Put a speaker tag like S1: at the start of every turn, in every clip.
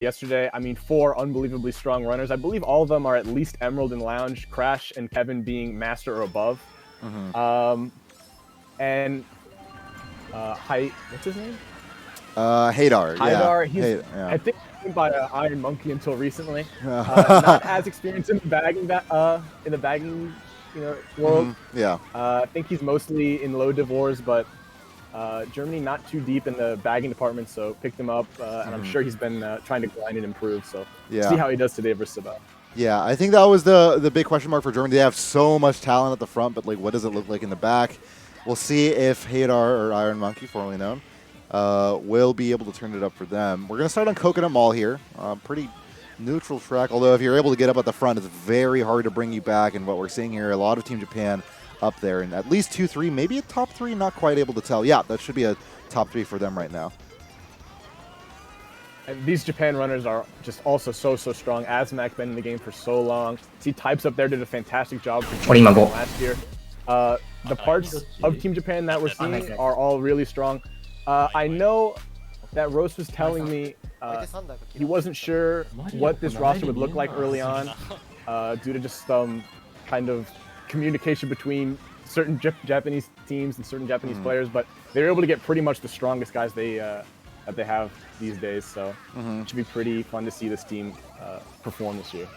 S1: yesterday. I mean, 4 unbelievably strong runners. I believe all of them are at least Emerald and Lounge, Crash and Kevin being Master or above. And what's his name?
S2: Hadar.
S1: Hadar.
S2: Yeah.
S1: I think by Iron Monkey until recently. Not as experienced in the bagging, world.
S2: Yeah.
S1: I think he's mostly in low div wars, but Germany not too deep in the bagging department, so picked him up, and I'm sure he's been trying to grind and improve. So see how he does today versus Sabah.
S2: Yeah, I think that was the big question mark for Germany. They have so much talent at the front, but like, what does it look like in the back? We'll see if Hadar or Iron Monkey, formerly known, will be able to turn it up for them. We're gonna start on Coconut Mall here. Pretty neutral track, although if you're able to get up at the front, it's very hard to bring you back. And what we're seeing here, a lot of Team Japan up there, and at least 2-3, maybe a top 3, not quite able to tell. Yeah, that should be a top 3 for them right now.
S1: And these Japan runners are just also so strong. Azmac been in the game for so long. See, Types up there did a fantastic job for last year. The parts of Team Japan that we're seeing are all really strong. I know that Rose was telling me he wasn't sure what this roster would look like early on due to just some kind of communication between certain Japanese teams and certain Japanese players, but they were able to get pretty much the strongest guys that they have these days. So it should be pretty fun to see this team perform this year.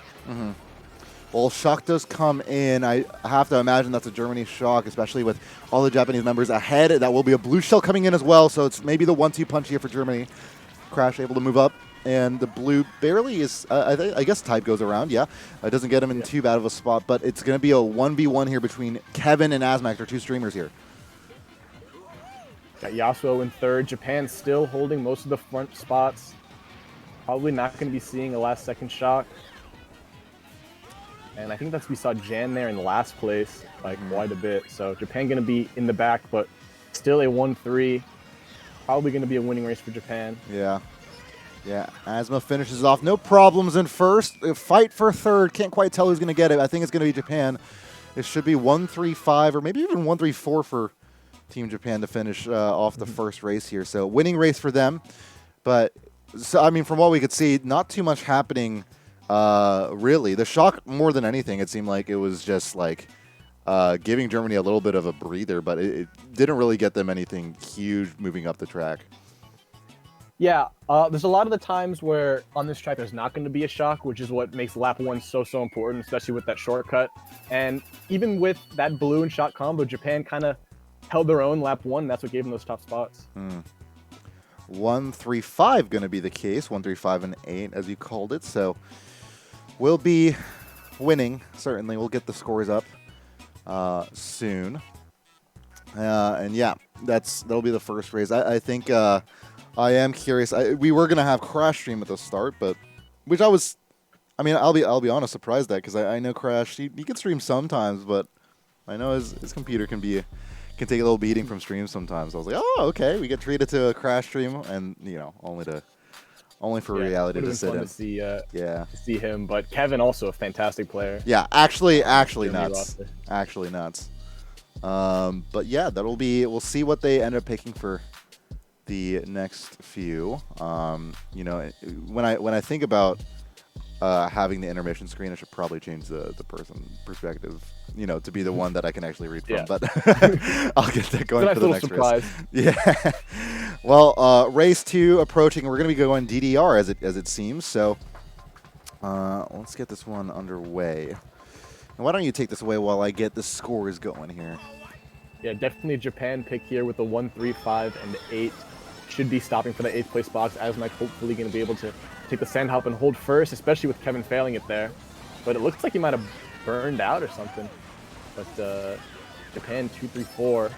S2: Well, Shock does come in. I have to imagine that's a Germany Shock, especially with all the Japanese members ahead. That will be a blue shell coming in as well, so it's maybe the 1-2 punch here for Germany. Crash able to move up, and the blue barely is, I guess Type goes around, yeah. It doesn't get him in too bad of a spot, but it's going to be a 1v1 here between Kevin and Azmac. They're 2 streamers here.
S1: Got Yasuo in third. Japan still holding most of the front spots. Probably not going to be seeing a last-second Shock. And I think we saw Jan there in last place, like quite a bit. So Japan going to be in the back, but still a 1-3. Probably going to be a winning race for Japan.
S2: Yeah. Yeah, Asma finishes off. No problems in first. Fight for third. Can't quite tell who's going to get it. I think it's going to be Japan. It should be 1-3-5 or maybe even 1-3-4 for Team Japan to finish off the first race here. So winning race for them. But, so, I mean, from what we could see, not too much happening, really. The Shock, more than anything, it seemed like it was just like giving Germany a little bit of a breather, but it didn't really get them anything huge moving up the track.
S1: Yeah, there's a lot of the times where on this track there's not going to be a Shock, which is what makes lap 1 so important, especially with that shortcut. And even with that blue and Shock combo, Japan kind of held their own lap 1. That's what gave them those top spots.
S2: 1-3-5 going to be the case. 1-3-5 and 8, as you called it. So we'll be winning, certainly. We'll get the scores up soon. And yeah, that'll be the first race. I think I am curious. We were gonna have Crash stream at the start, but I'll be honest, surprised at, because I know Crash. He can stream sometimes, but I know his computer can take a little beating from streams sometimes. I was like, oh, okay, we get treated to a Crash stream, and only for reality to sit in.
S1: To see him, but Kevin also a fantastic player.
S2: Yeah, actually nuts. Actually nuts. But yeah, we'll see what they end up picking for the next few. When I think about having the intermission screen, I should probably change the person perspective, to be the one that I can actually read from. But I'll get that going for the next race. Yeah. Well, race 2 approaching. We're going to be going DDR as it seems. So let's get this one underway. And why don't you take this away while I get the scores going here?
S1: Yeah, definitely Japan pick here with the 1-3-5 and 8. Should be stopping for the 8th place box. Azmac hopefully going to be able to take the sand hop and hold first, especially with Kevin failing it there. But it looks like he might have burned out or something. But Japan 2-3-4.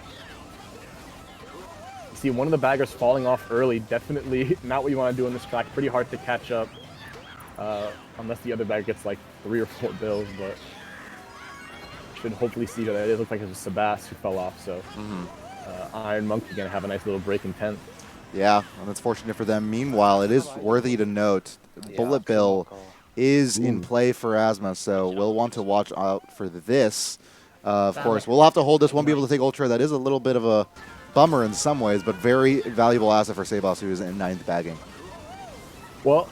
S1: You see one of the baggers falling off early. Definitely not what you want to do on this track. Pretty hard to catch up. Unless the other bagger gets like 3 or 4 bills, but should hopefully see who that is. Looks like it was Sebas who fell off, so Iron Monkey going to have a nice little break in 10th.
S2: Yeah, and that's fortunate for them. Meanwhile, it is worthy to note, Bullet Bill is in play for Asma, so we'll want to watch out for this. Of course, we'll have to hold this, won't be able to take Ultra. That is a little bit of a bummer in some ways, but very valuable asset for Sebas, who is in 9th bagging.
S1: Well,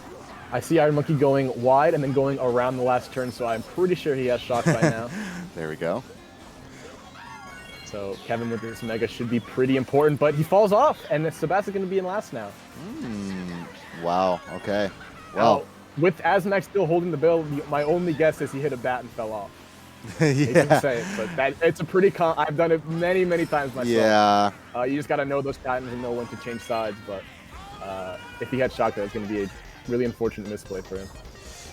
S1: I see Iron Monkey going wide and then going around the last turn, so I'm pretty sure he has shock by now.
S2: There we go.
S1: So Kevin with this Mega should be pretty important, but he falls off, and Sebastian's going to be in last now.
S2: Wow, okay. Well,
S1: with Azmac still holding the bill, my only guess is he hit a bat and fell off.
S2: Yeah.
S1: Say it, but it's a pretty I've done it many, many times myself.
S2: Yeah.
S1: You just got to know those patterns and know when to change sides, but if he had shock, that's going to be a really unfortunate misplay for him.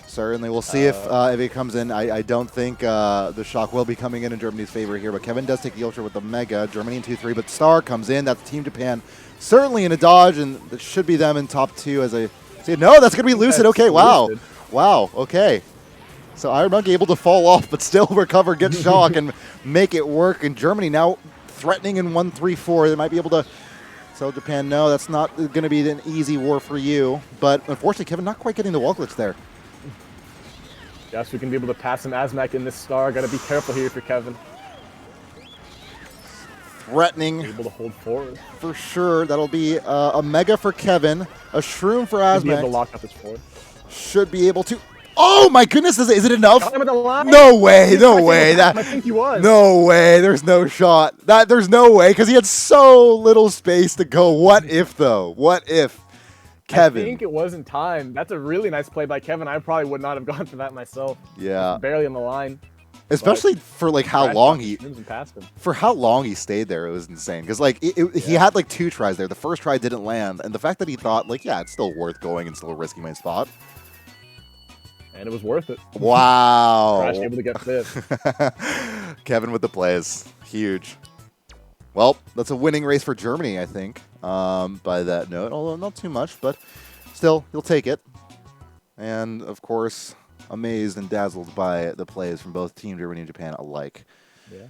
S2: Certainly. We'll see if it comes in. I don't think the shock will be coming in Germany's favor here, but Kevin does take the Ultra with the Mega. Germany in 2-3, but Star comes in. That's Team Japan. Certainly in a dodge, and it should be them in top 2 as I see. No, that's going to be Lucid. Okay, wow. Lucid. Wow, okay. So Iron Monkey able to fall off, but still recover, get shock, and make it work. And Germany now threatening in 1-3-4. They might be able to tell Japan, no, that's not going to be an easy war for you. But unfortunately, Kevin not quite getting the wall glitch there.
S1: Yes, we can be able to pass him Azmac in this Star. Got to be careful here for Kevin.
S2: Threatening.
S1: Able to hold forward.
S2: For sure. That'll be a Mega for Kevin, a Shroom for Azmac.
S1: Be able to lock up his forward.
S2: Should be able to. Oh my goodness! Is it enough?
S1: Got him at the line.
S2: No way! No way! That
S1: I think he was.
S2: No way! There's no shot. There's no way because he had so little space to go. What if though? What if? Kevin.
S1: I think it wasn't time. That's a really nice play by Kevin. I probably would not have gone for that myself.
S2: Yeah.
S1: Barely on the line.
S2: Especially for like how long he stayed there. It was insane because like he had like 2 tries there. The first try didn't land, and the fact that he thought like, yeah, it's still worth going and still risking my spot.
S1: And it was worth it.
S2: Wow.
S1: Crash able to get fifth.
S2: Kevin with the plays. Huge. Well, that's a winning race for Germany, I think, by that note. Although not too much, but still, you'll take it. And, of course, amazed and dazzled by the plays from both Team Germany and Japan alike.
S1: Yeah.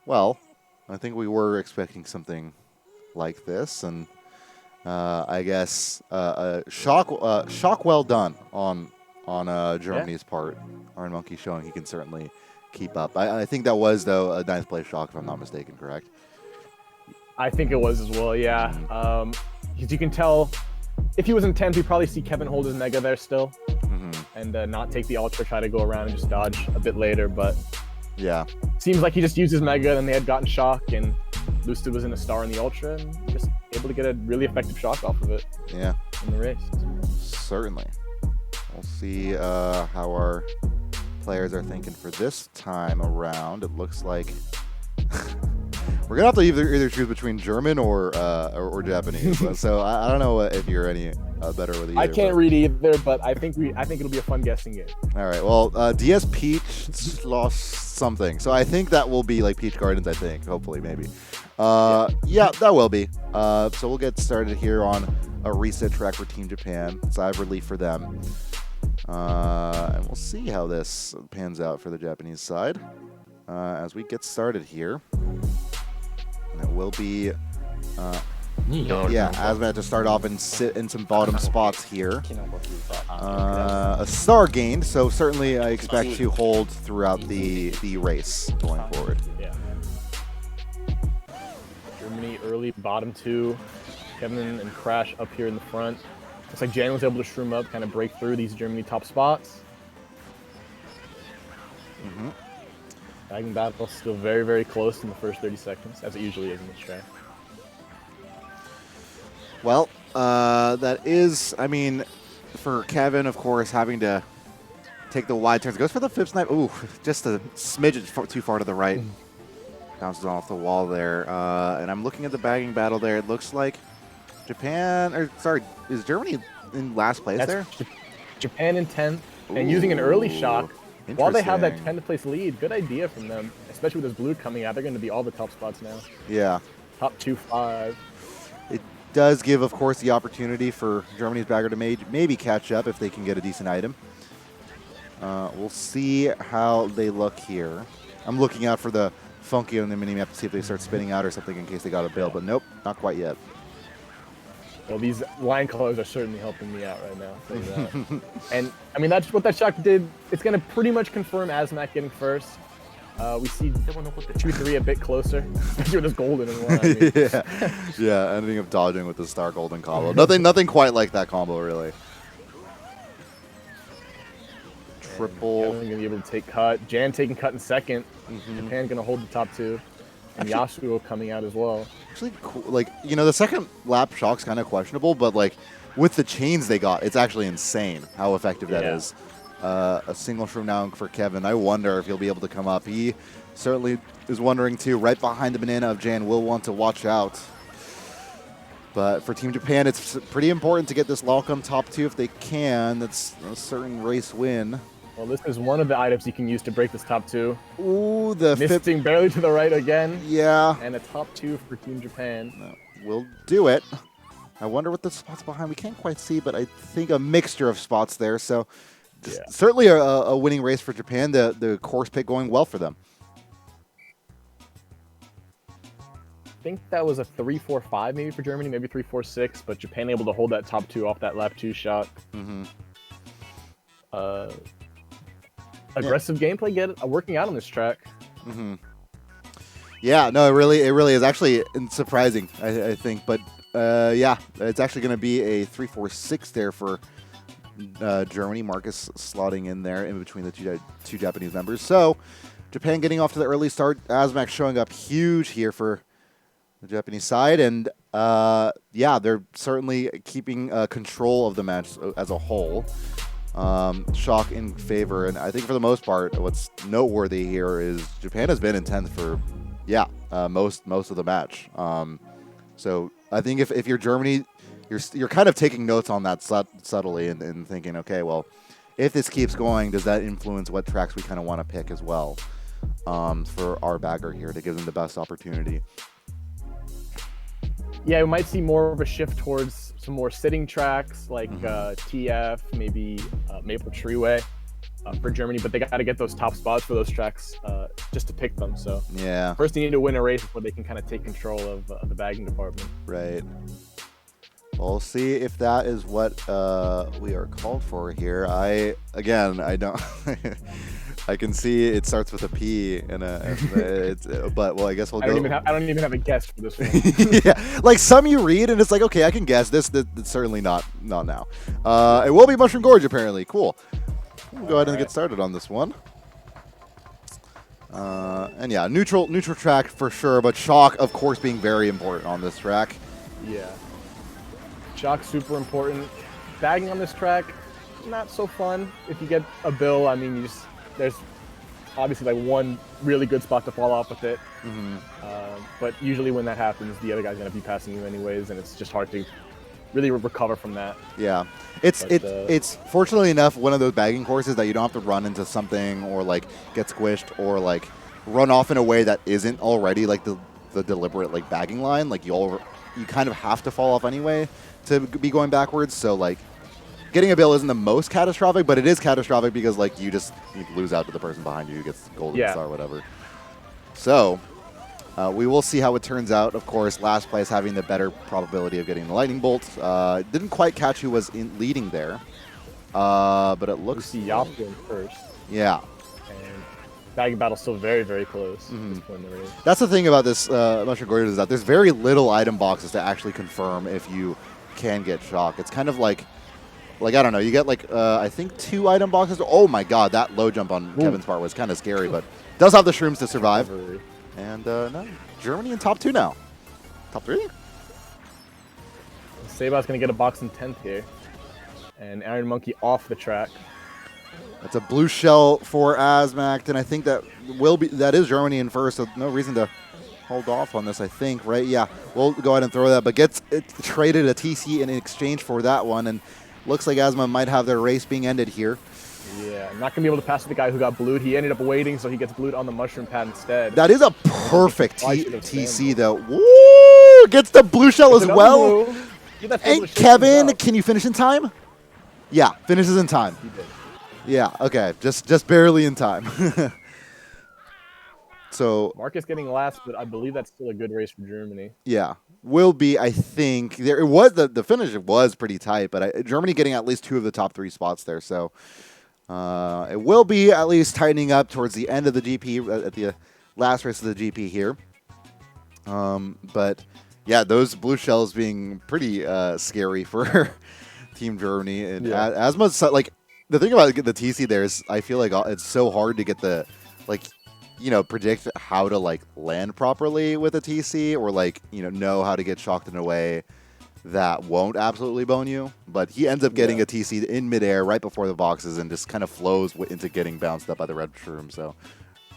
S2: Well, I think we were expecting something like this, and I guess shock well done on Germany's part. Iron Monkey showing he can certainly keep up. I think that was, though, a 9th place shock, if I'm not mistaken, correct?
S1: I think it was as well, yeah. Because you can tell, if he was in 10th, we'd probably see Kevin hold his Mega there still. And not take the Ultra, try to go around and just dodge a bit later, but
S2: yeah,
S1: seems like he just used his Mega and they had gotten shock, and Lucid was in a Star in the Ultra and just able to get a really effective shock off of it.
S2: Yeah.
S1: In the race.
S2: Certainly. We'll see how our players are thinking for this time around. It looks like we're gonna have to either choose between German or Japanese. So I don't know if you're any better with either.
S1: I can't read either, but I think it'll be a fun guessing game.
S2: All right. Well, DS Peach lost something, so I think that will be like Peach Gardens. I think, hopefully, maybe. Yeah, that will be. So we'll get started here on a reset track for Team Japan. Sigh of relief for them. And we'll see how this pans out for the Japanese side as we get started here. And it will be, Azmac to start off and sit in some bottom spots here. A star gained, so certainly I expect to hold throughout the race going forward.
S1: Yeah. Germany early bottom 2. Kevin and Crash up here in the front. Looks like Jan was able to shroom up, kind of break through these Germany top spots. Bagging battle still very, very close in the first 30 seconds, as it usually is in this track.
S2: Well, that is, I mean, for Kevin, of course, having to take the wide turns. Goes for the fib snipe. Ooh, just a smidge too far to the right. Bounces off the wall there. And I'm looking at the bagging battle there. It looks like Japan, or sorry, is Germany in last place there?
S1: Japan in 10th, and using an early shock. While they have that 10th place lead, good idea from them, especially with this blue coming out. They're going to be all the top spots now.
S2: Yeah.
S1: Top 2-5.
S2: It does give, of course, the opportunity for Germany's bagger to maybe catch up if they can get a decent item. We'll see how they look here. I'm looking out for the funky on the minimap to see if they start spinning out or something in case they got a build, but nope, not quite yet.
S1: Well, these line colors are certainly helping me out right now. I'll tell you that. And, I mean, that's what that shock did. It's going to pretty much confirm Azmac getting first. We see 2-3 a bit closer. Especially with this golden in one. I mean.
S2: Yeah, ending up dodging with the star golden combo. Nothing quite like that combo, really. Triple.
S1: Kevin gonna be able to take cut. Jan taking cut in second. Japan gonna hold the top 2. And Yasuo coming out as well.
S2: Actually, cool. Like, you know, the second lap shock's kind of questionable, but like with the chains they got, it's actually insane how effective that is. A single shroom now for Kevin. I wonder if he'll be able to come up. He certainly is wondering too. Right behind the banana of Jan will want to watch out. But for Team Japan, it's pretty important to get this lock on top 2 if they can. That's a certain race win.
S1: Well, this is one of the items you can use to break this top 2.
S2: Ooh, the
S1: missing barely to the right again.
S2: Yeah.
S1: And a top 2 for Team Japan.
S2: No, we'll do it. I wonder what the spots behind. We can't quite see, but I think a mixture of spots there. So certainly a winning race for Japan. The course pick going well for them.
S1: I think that was a 3-4-5 maybe for Germany, maybe 3-4-6, but Japan able to hold that top 2 off that lap 2 shot. Aggressive gameplay working out on this track.
S2: Yeah, no, it really is actually surprising, I think. But yeah, it's actually going to be a 3-4-6 there for Germany. Marcus slotting in there in between the two Japanese members. So Japan getting off to the early start. Azmac showing up huge here for the Japanese side, and yeah, they're certainly keeping control of the match as a whole. Shock in favor, and I think for the most part, what's noteworthy here is Japan has been intense for, most of the match. So I think if you're Germany, you're kind of taking notes on that subtly and thinking, okay, well, if this keeps going, does that influence what tracks we kind of want to pick as well for our bagger here to give them the best opportunity?
S1: Yeah, we might see more of a shift towards some more sitting tracks like TF, maybe Maple Treeway for Germany, but they got to get those top spots for those tracks just to pick them. So
S2: yeah,
S1: first they need to win a race before they can kind of take control of the bagging department.
S2: Right. We'll see if that is what we are called for here. I don't. I can see it starts with a P and but well, I guess we'll go.
S1: I don't even have a guess for this one.
S2: Yeah, like some you read and it's like, okay, I can guess this. That's certainly not now. It will be Mushroom Gorge apparently. Cool. We'll go ahead and get started on this one. And yeah, neutral track for sure, but Shock, of course, being very important on this track.
S1: Yeah. Shock super important. Bagging on this track, not so fun. If you get a bill, I mean, there's obviously like one really good spot to fall off with it. But usually when that happens, the other guy's gonna be passing you anyways, and it's just hard to really recover from that.
S2: Yeah, it's fortunately enough one of those bagging courses that you don't have to run into something or like get squished or like run off in a way that isn't already like the deliberate like bagging line. Like you kind of have to fall off anyway to be going backwards. So like getting a bill isn't the most catastrophic, but it is catastrophic because like you lose out to the person behind you who gets golden star or whatever. So we will see how it turns out. Of course, last place having the better probability of getting the lightning bolt. Didn't quite catch who was leading there, but it looks.
S1: We see Yop in first.
S2: Yeah.
S1: And bagging battle's still very, very close at this point in the race.
S2: That's the thing about this Mushroom Gorge is that there's very little item boxes to actually confirm if you can get Shock. It's kind of like I don't know, you get like I think 2 item boxes. Oh my god, that low jump on Kevin's part was kind of scary, but does have the shrooms to survive. And no, Germany in top 2 now. Top 3?
S1: Sabat's going to get a box in 10th here. And Iron Monkey off the track.
S2: That's a blue shell for Azmac, and I think that is Germany in first, so no reason to hold off on this, I think, right? Yeah, we'll go ahead and throw that, but gets traded a TC in exchange for that one, and looks like Azma might have their race being ended here.
S1: Yeah, not going to be able to pass the guy who got blued. He ended up waiting, so he gets blued on the mushroom pad instead.
S2: That is a perfect TC, though. Woo! Gets the blue shell as well. And Kevin, can you finish in time? Yeah, finishes in time.
S1: He did.
S2: Yeah, okay, just barely in time. So
S1: Marcus getting last, but I believe that's still a good race for Germany.
S2: Yeah, will be. I think there it was the finish was pretty tight, but Germany getting at least 2 of the top 3 spots there. So It will be at least tightening up towards the end of the GP, at the last race of the GP here. But yeah, those blue shells being pretty scary for Team Germany. And as much like the thing about the TC there is, I feel like it's so hard to get the predict how to like land properly with a TC, or like know how to get shocked in a way that won't absolutely bone you. But he ends up getting a TC in midair right before the boxes and just kind of flows into getting bounced up by the red shroom. So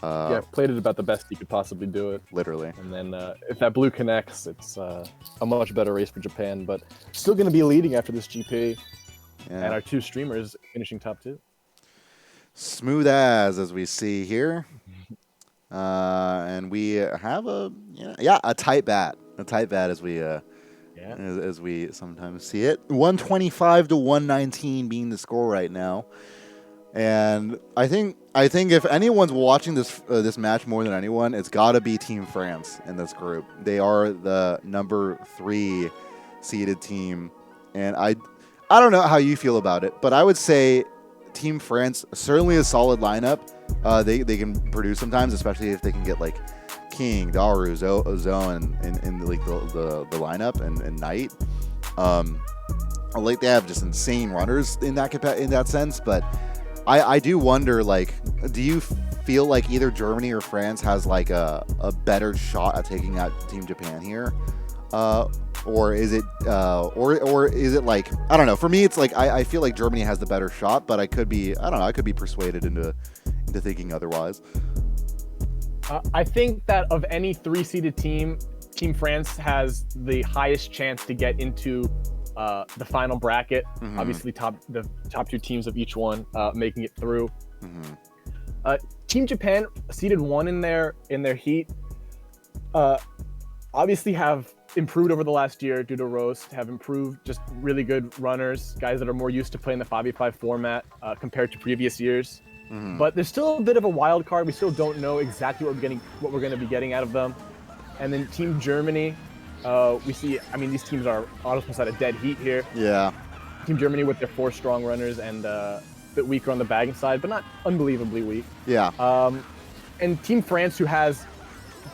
S1: yeah, played it about the best he could possibly do it.
S2: Literally.
S1: And then if that blue connects, it's a much better race for Japan. But still going to be leading after this GP. Yeah. And our 2 streamers finishing top 2.
S2: Smooth as we see here. And we have a tight bat. A tight bat as we as we sometimes see it. 125 to 119 being the score right now. And I think if anyone's watching this match more than anyone, it's got to be Team France in this group. They are the number 3 seeded team, and I don't know how you feel about it, but I would say Team France certainly a solid lineup. They can produce sometimes, especially if they can get like King, Daru, Zone in like the lineup and Knight. Like they have just insane runners in that sense, but I do wonder, like, do you feel like either Germany or France has like a better shot at taking out Team Japan here, or is it like, I don't know? For me, it's like I feel like Germany has the better shot, but I could be persuaded into thinking otherwise.
S1: I think that of any 3-seeded team, Team France has the highest chance to get into the final bracket. Obviously, the top 2 teams of each one making it through. Team Japan seeded 1 in their heat. Obviously, have improved over the last year due to Roast. Have improved, just really good runners, guys that are more used to playing the 5v5 format compared to previous years. But there's still a bit of a wild card. We still don't know exactly what we're going to be getting out of them. And then Team Germany. We see, I mean, these teams are almost at a dead heat here.
S2: Yeah.
S1: Team Germany with their 4 strong runners and a bit weaker on the bagging side, but not unbelievably weak.
S2: Yeah.
S1: And Team France, who has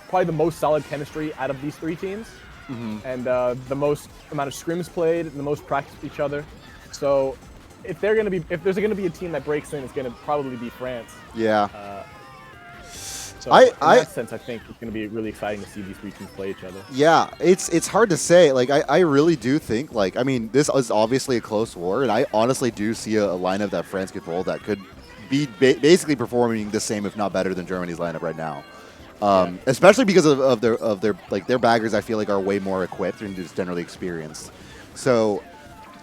S1: probably the most solid chemistry out of these 3 teams, and the most amount of scrims played, and the most practice with each other. So if there's going to be a team that breaks in, it's going to probably be France.
S2: Yeah.
S1: So in that sense, I think it's going to be really exciting to see these 3 teams play each other.
S2: Yeah, it's hard to say. Like, I really do think, like, I mean, this is obviously a close war, and I honestly do see a lineup that France could roll that could be basically performing the same, if not better, than Germany's lineup right now. Especially because of their baggers, I feel like are way more equipped and just generally experienced. So,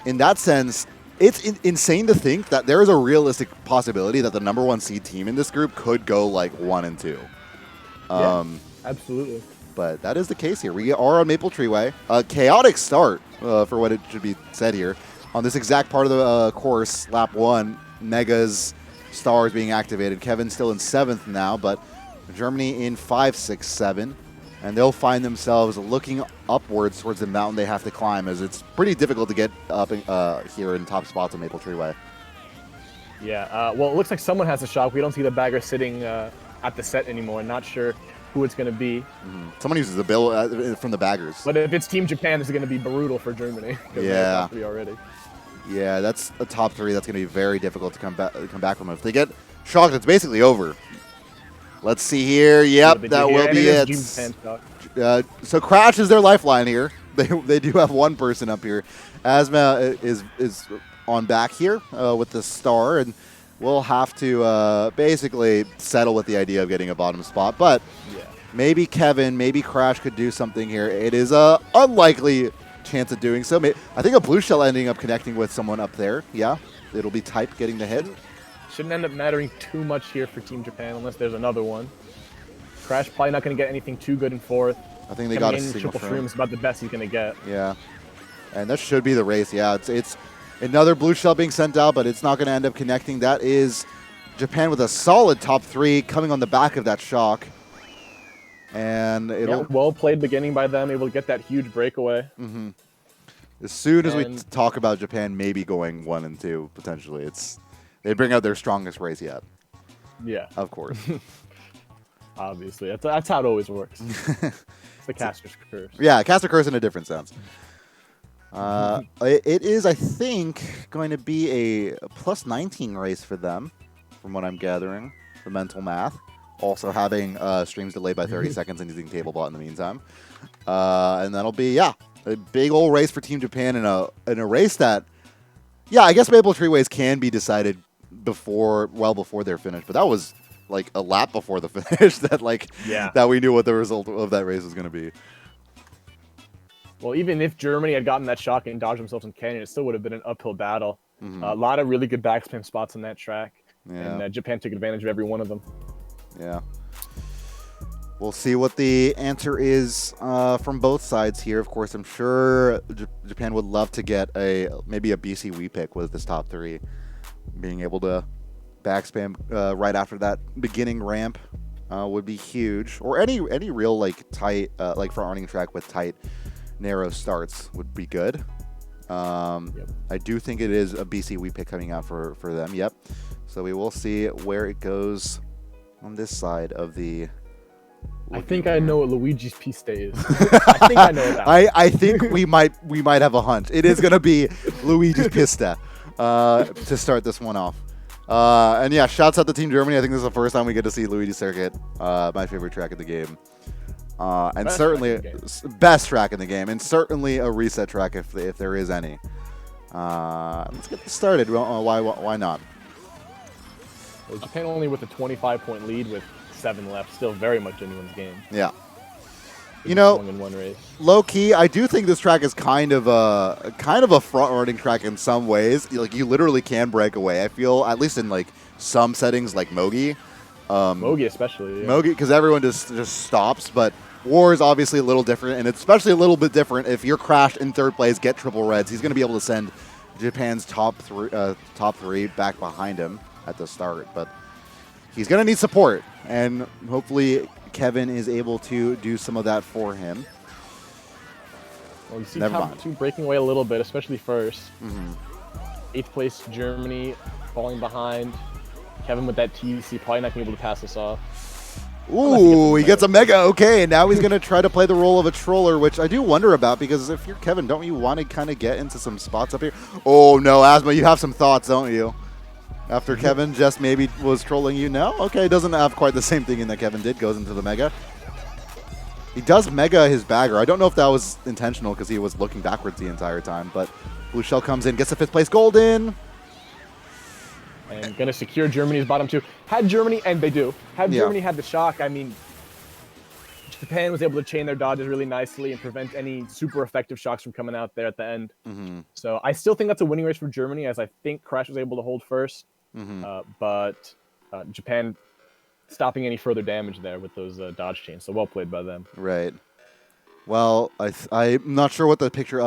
S2: in that sense, it's insane to think that there is a realistic possibility that the number 1 seed team in this group could go like 1 and 2.
S1: Absolutely.
S2: But that is the case here. We are on Maple Tree Way. A chaotic start, for what it should be said here. On this exact part of the course, lap 1, Mega's stars being activated. Kevin's still in 7th now, but Germany in 5, 6, 7. And they'll find themselves looking upwards towards the mountain they have to climb, as it's pretty difficult to get up here in top spots on Maple Tree Way. Yeah,
S1: well, it looks like someone has a shock. We don't see the bagger sitting at the set anymore. Not sure who it's going to be.
S2: Someone uses the bill from the baggers.
S1: But if it's Team Japan, this is going to be brutal for Germany.
S2: Yeah.
S1: Top 3 already.
S2: Yeah, that's a top 3. That's going to be very difficult to come back from. If they get shocked, it's basically over. Let's see here. Yep, that will be it. So Crash is their lifeline here. They do have 1 person up here. Asma is on back here with the star, and we'll have to basically settle with the idea of getting a bottom spot. But maybe Kevin, maybe Crash could do something here. It is a unlikely chance of doing so. I think a blue shell ending up connecting with someone up there. Yeah, it'll be Type getting the hit.
S1: Shouldn't end up mattering too much here for Team Japan unless there's another one. Crash probably not going to get anything too good in 4th.
S2: I think they got a single
S1: triple shroom is about the best he's going to get.
S2: Yeah, and that should be the race. Yeah, it's another blue shell being sent out, but it's not going to end up connecting. That is Japan with a solid top 3 coming on the back of that shock. And it'll
S1: well played beginning by them, able to get that huge breakaway.
S2: As soon as we talk about Japan maybe going 1 and 2 potentially, They'd bring out their strongest race yet.
S1: Yeah.
S2: Of course.
S1: Obviously. That's how it always works. It's the caster's curse.
S2: Yeah, caster curse in a different sense. It is, I think, going to be a plus 19 race for them, from what I'm gathering, the mental math. Also having streams delayed by 30 seconds and using TableBot in the meantime. And that'll be, yeah, a big old race for Team Japan in a race that, yeah, I guess Maple Tree Ways can be decided well before they're finished. But that was like a lap before the finish that we knew what the result of that race was going to be.
S1: Well, even if Germany had gotten that shock and dodged themselves in Canyon, it still would have been an uphill battle. A lot of really good backspin spots on that track. Yeah. And Japan took advantage of every one of them.
S2: Yeah. We'll see what the answer is from both sides here. Of course, I'm sure Japan would love to get maybe a BC Wii pick with this top 3. Being able to backspam right after that beginning ramp would be huge. Or any real tight front running track with tight narrow starts would be good. I do think it is a BC Wii pick coming out for them. Yep. So we will see where it goes on this side of the...
S1: I think I know what Luigi's Piste is. I think I know that.
S2: I think we might have a hunch. It is going to be Luigi's Piste to start this one off. And yeah, shouts out to Team Germany. I think this is the first time we get to see Luigi Circuit, my favorite track in the game. And best certainly best track in the game, and certainly a reset track if there is any. Let's get this started. Why not?
S1: Well, Japan only with a 25-point lead with 7 left, still very much anyone's game.
S2: Yeah. You know,
S1: in one race.
S2: Low key, I do think this track is kind of a front running track in some ways. Like you literally can break away. I feel at least in some settings like Mogi.
S1: Mogi especially. Yeah.
S2: Mogi, because everyone just stops, but War is obviously a little different, and it's especially a little bit different if you're crashed in 3rd place, get triple reds. He's going to be able to send Japan's top three back behind him at the start, but he's going to need support, and hopefully Kevin is able to do some of that for him.
S1: Well, you see top 2 breaking away a little bit, especially first. 8th place Germany falling behind. Kevin with that TC probably not going to be able to pass this off.
S2: Ooh, he gets a mega. Okay, and now he's going to try to play the role of a troller, which I do wonder about, because if you're Kevin, don't you want to kind of get into some spots up here? Oh, no, Asma, you have some thoughts, don't you? After Kevin just maybe was trolling you? No? Okay, doesn't have quite the same thing in that Kevin did. Goes into the mega. He does mega his bagger. I don't know if that was intentional because he was looking backwards the entire time, but Blue Shell comes in, gets the 5th place golden.
S1: And going to secure Germany's bottom 2. Had Germany, and they do, Germany had the shock, I mean, Japan was able to chain their dodges really nicely and prevent any super effective shocks from coming out there at the end. So I still think that's a winning race for Germany, as I think Crash was able to hold first. But Japan stopping any further damage there with those dodge chains. So well played by them.
S2: Right. Well, I'm not sure what the picture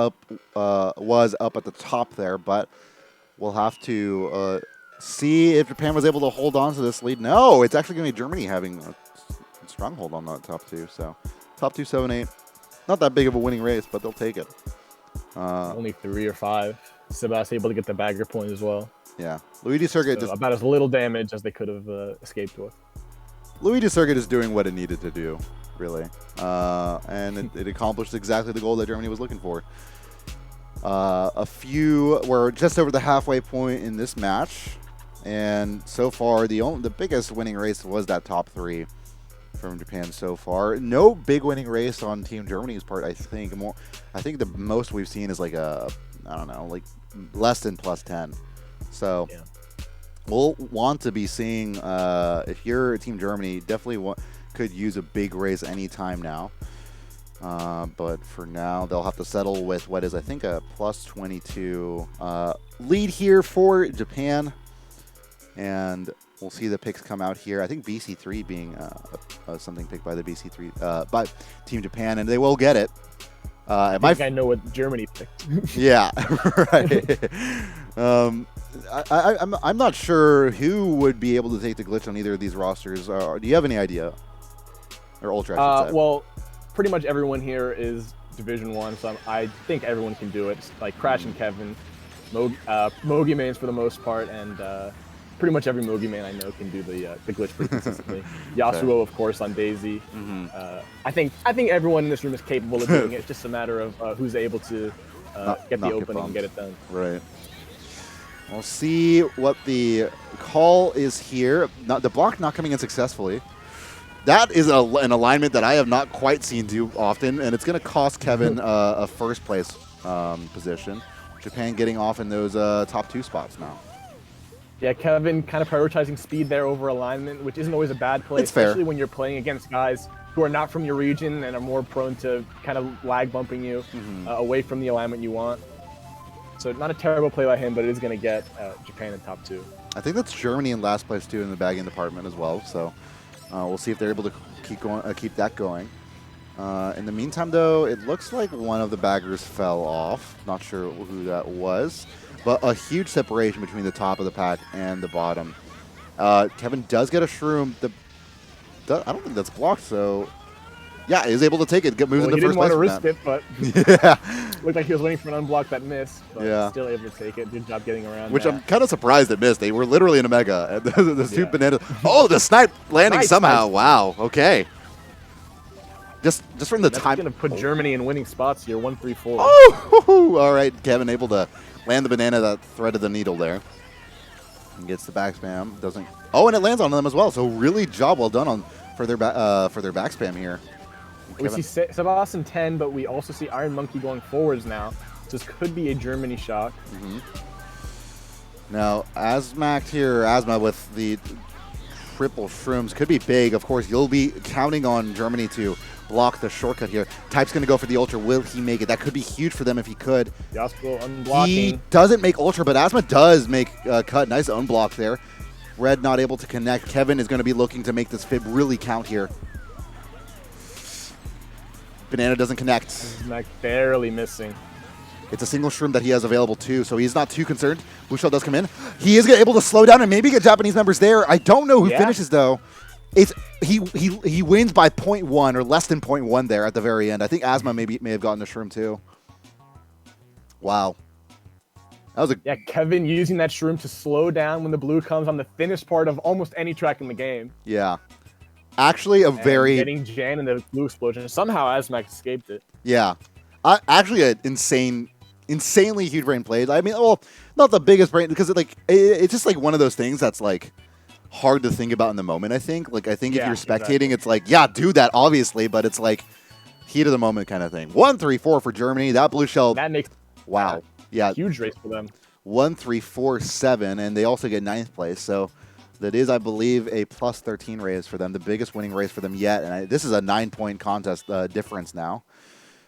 S2: was up at the top there, but we'll have to... see if Japan was able to hold on to this lead. No, it's actually going to be Germany having a stronghold on that top 2. So top 2, 7, 8. Not that big of a winning race, but they'll take it.
S1: Only 3 or 5. Sebas able to get the bagger point as well.
S2: Yeah. Luigi Circuit
S1: just about as little damage as they could have escaped with.
S2: Luigi Circuit is doing what it needed to do, really. And it accomplished exactly the goal that Germany was looking for. We're just over the halfway point in this match. And so far, the biggest winning race was that top 3 from Japan so far. No big winning race on Team Germany's part, I think. I think the most we've seen is I don't know, less than plus 10. So yeah. We'll want to be seeing, if you're Team Germany, definitely could use a big race anytime now. But for now, they'll have to settle with what is, I think, a plus 22 lead here for Japan. And we'll see the picks come out here. I think BC3 being something picked by the BC3 by Team Japan, and they will get it.
S1: I think I know what Germany picked.
S2: Yeah, right. I'm not sure who would be able to take the glitch on either of these rosters. Do you have any idea? Or Ultra, I should say.
S1: Well, pretty much everyone here is Division 1, so I think everyone can do it. Like Crash and Kevin, Mogi mains for the most part, and pretty much every Mogi man I know can do the glitch pretty consistently. Yasuo, of course, on Daisy. I think everyone in this room is capable of doing it. It's just a matter of who's able to get the opening and get it done.
S2: Right. We'll see what the call is here. The block not coming in successfully. That is an alignment that I have not quite seen too often, and it's going to cost Kevin a first place position. Japan getting off in those top 2 spots now.
S1: Yeah, Kevin kind of prioritizing speed there over alignment, which isn't always a bad play, especially when you're playing against guys who are not from your region and are more prone to kind of lag bumping you away from the alignment you want. So not a terrible play by him, but it is going to get Japan in top 2.
S2: I think that's Germany in last place too in the bagging department as well. So we'll see if they're able to keep that going. In the meantime, though, it looks like one of the baggers fell off. Not sure who that was, but a huge separation between the top of the pack and the bottom. Kevin does get a shroom. I don't think that's blocked, so yeah, he's able to take it. Moves into first place.
S1: He didn't want to risk it, but yeah, looked like he was waiting for an unblock that missed. But still able to take it. Good job getting around.
S2: Which I'm kind of surprised it missed. They were literally in a mega. The 2 bananas. Oh, the snipe landing somehow. Nice. Wow. Okay. Just from the time.
S1: That's going to put Germany in winning spots here. 1-3-4.
S2: Oh, all right. Kevin able to land the banana that threaded the needle there. And gets the back spam. Doesn't. Oh, and it lands on them as well. So really job well done for their back spam here.
S1: We see Sebastian 10, but we also see Iron Monkey going forwards now. So this could be a Germany shock.
S2: Now, Asma with the triple shrooms could be big. Of course, you'll be counting on Germany to block the shortcut here. Type's going to go for the ultra. Will he make it? That could be huge for them if he could.
S1: Yasuo unblocking.
S2: He doesn't make ultra, but Asma does make a cut. Nice unblock there. Red not able to connect. Kevin is going to be looking to make this fib really count here. Banana doesn't connect.
S1: Mac barely missing.
S2: It's a single shroom that he has available too, so he's not too concerned. Blue Shell does come in. He is able to slow down and maybe get Japanese members there. I don't know who finishes though. It's he wins by 0.1 or less than 0.1 there at the very end. I think Asma may have gotten the shroom too. Wow. That was
S1: Kevin using that shroom to slow down when the blue comes on the thinnest part of almost any track in the game.
S2: Yeah. Actually,
S1: getting Jan in the blue explosion. Somehow Asmac escaped it.
S2: Yeah. Actually, an insanely huge brain play. I mean, well, not the biggest brain because it's just like one of those things that's like hard to think about in the moment. I think if you're spectating, it's like do that obviously, but it's like heat of the moment kind of thing. 1-3-4 for Germany. That blue shell.
S1: That makes huge race for them.
S2: 1-3-4-7, and they also get 9th place. So. That is, I believe, a plus 13 race for them, the biggest winning race for them yet. And this is a 9-point contest difference now.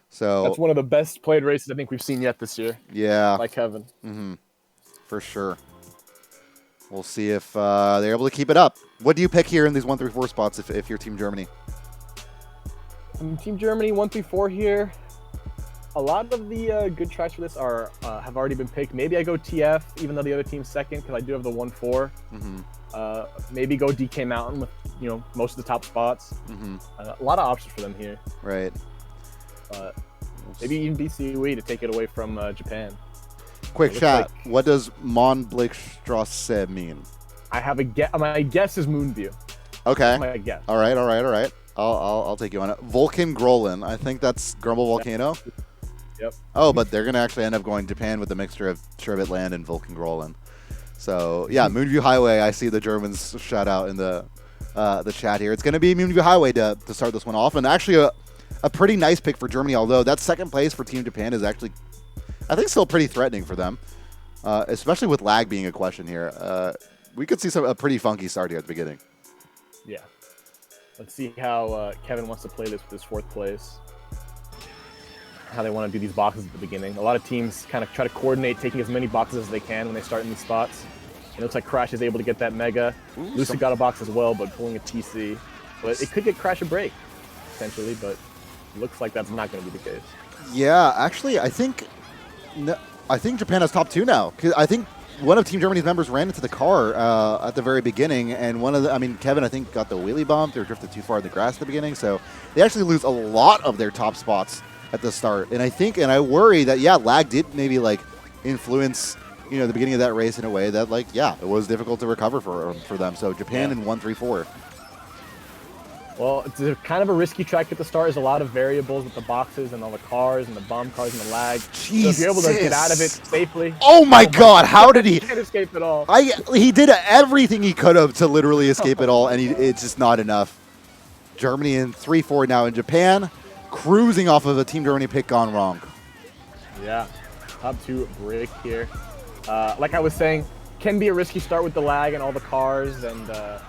S2: So
S1: that's one of the best played races I think we've seen yet this year.
S2: Yeah.
S1: Like Kevin.
S2: For sure. We'll see if they're able to keep it up. What do you pick here in these 1-3-4 spots if you're Team Germany?
S1: Team Germany, 1-3-4 here. A lot of the good tracks for this have already been picked. Maybe I go TF, even though the other team's second, because I do have the 1-4. Maybe go DK Mountain with most of the top spots. A lot of options for them here.
S2: Right.
S1: Maybe even BCUE to take it away from Japan.
S2: Quick chat. What does Mon Blakestrasse mean?
S1: I have a guess. My guess is Moonview.
S2: Okay.
S1: That's my guess.
S2: All right. I'll take you on it. Vulcan Grolin. I think that's Grumble Volcano.
S1: Yep.
S2: Oh, but they're gonna actually end up going Japan with a mixture of Sherbet Land and Vulcan Grolin. So yeah, Moonview Highway. I see the Germans shout out in the chat here. It's going to be Moonview Highway to start this one off, and actually a pretty nice pick for Germany. Although that second place for Team Japan is actually, I think, still pretty threatening for them, especially with lag being a question here. We could see a pretty funky start here at the beginning.
S1: Yeah. Let's see how Kevin wants to play this with his 4th place. How they want to do these boxes at the beginning. A lot of teams kind of try to coordinate taking as many boxes as they can when they start in these spots. It looks like Crash is able to get that Mega. Lucid got a box as well, but pulling a TC. But it could get Crash a break, potentially, but it looks like that's not going to be the case.
S2: Yeah, actually, I think Japan has top 2 now. 'Cause I think one of Team Germany's members ran into the car at the very beginning, and Kevin, I think, got the wheelie bumped or drifted too far in the grass at the beginning, so they actually lose a lot of their top spots at the start. And I worry that, lag did maybe, influence the beginning of that race in a way that, like, yeah, it was difficult to recover for them. So Japan in 1-3-4.
S1: Well, it's kind of a risky track at the start. There's a lot of variables with the boxes and all the cars and the bomb cars and the lag.
S2: Jesus.
S1: So if you're able to get out of it safely.
S2: Oh my God! How did he?
S1: He can't escape at all.
S2: He did everything he could have to literally escape it all, and it's just not enough. Germany in 3-4 now, in Japan cruising off of a Team Germany pick gone wrong.
S1: Yeah, top 2 break here. Like I was saying, can be a risky start with the lag and all the cars and the